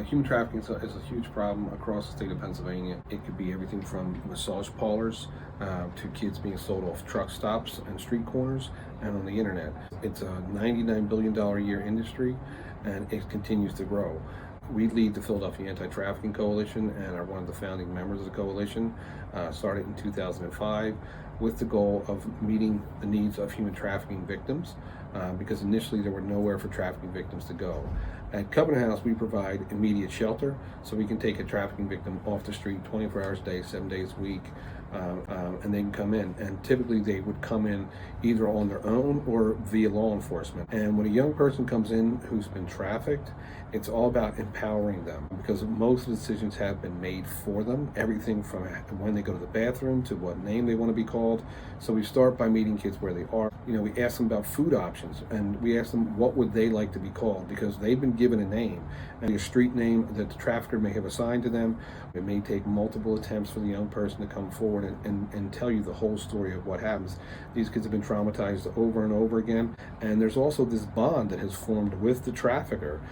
Human trafficking is a huge problem across the state of Pennsylvania. It could be everything from massage parlors to kids being sold off truck stops and street corners and on the internet. It's a $99 billion a year industry, and it continues to grow. We lead the Philadelphia Anti-Trafficking Coalition and are one of the founding members of the coalition. Started in 2005 with the goal of meeting the needs of human trafficking victims, because initially there were nowhere for trafficking victims to go. At Covenant House, we provide immediate shelter, so we can take a trafficking victim off the street 24 hours a day, 7 days a week, and they can come in. And typically they would come in either on their own or via law enforcement. And when a young person comes in who's been trafficked, it's all about empowering them, because most of the decisions have been made for them, everything from when they go to the bathroom to what name they want to be called. So we start by meeting kids where they are. We ask them about food options, and we ask them what would they like to be called, because they've been given a name, and a street name that the trafficker may have assigned to them. It may take multiple attempts for the young person to come forward and tell you the whole story of what happens. These kids have been traumatized over and over again, and there's also this bond that has formed with the trafficker,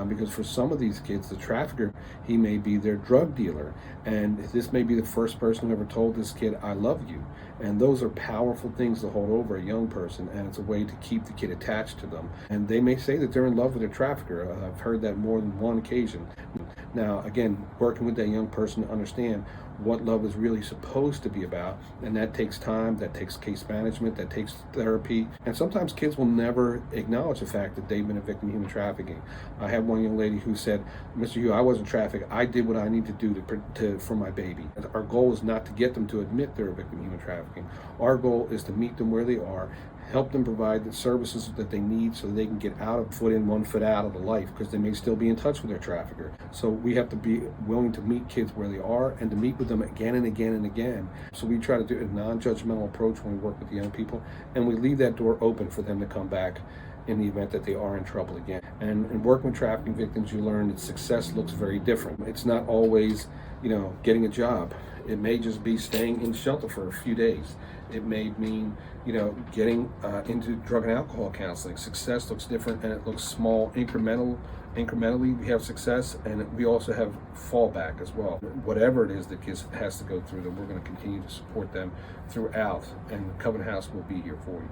because for some of these kids, the trafficker, he may be their drug dealer, and this may be the first person who ever told this kid, "I love you." And those are powerful things to hold over a young person, and it's a way to keep the kid attached to them. And they may say that they're in love with their trafficker. I've heard that more than one occasion. Now, again, working with that young person to understand what love is really supposed to be about, and that takes time, that takes case management, that takes therapy, and sometimes kids will never acknowledge the fact that they've been a victim of human trafficking. I had one young lady who said, "Mr. Hugh, I wasn't trafficked. I did what I need to do for my baby." And our goal is not to get them to admit they're a victim of human trafficking. Our goal is to meet them where they are, help them provide the services that they need so they can get out of foot in, 1 foot out of the life, because they may still be in touch with their trafficker. So we have to be willing to meet kids where they are and to meet with them again and again and again. So we try to do a non-judgmental approach when we work with the young people, and we leave that door open for them to come back in the event that they are in trouble again. And in working with trafficking victims, you learn that success looks very different. It's not always, getting a job. It may just be staying in shelter for a few days. It may mean, getting into drug and alcohol counseling. Success looks different, and it looks small, incrementally we have success, and we also have fallback as well. Whatever it is that kids has to go through, then we're going to continue to support them throughout, and Covenant House will be here for you.